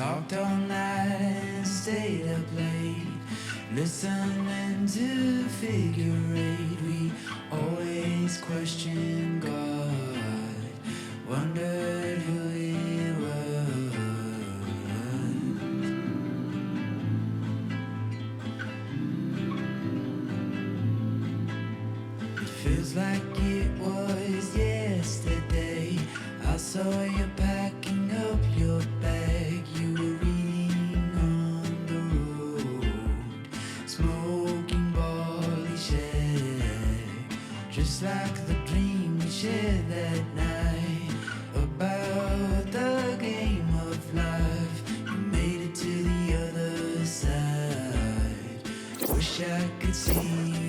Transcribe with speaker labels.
Speaker 1: talked all night and stayed up late, listening to figure eight. We always questioned God, wondered who He was. It feels like it was yesterday. I saw you packing up your bag. You were reading on the road, smoking barley shag, just like the dream we shared that night about the game of life. You made it to the other side. Wish I could see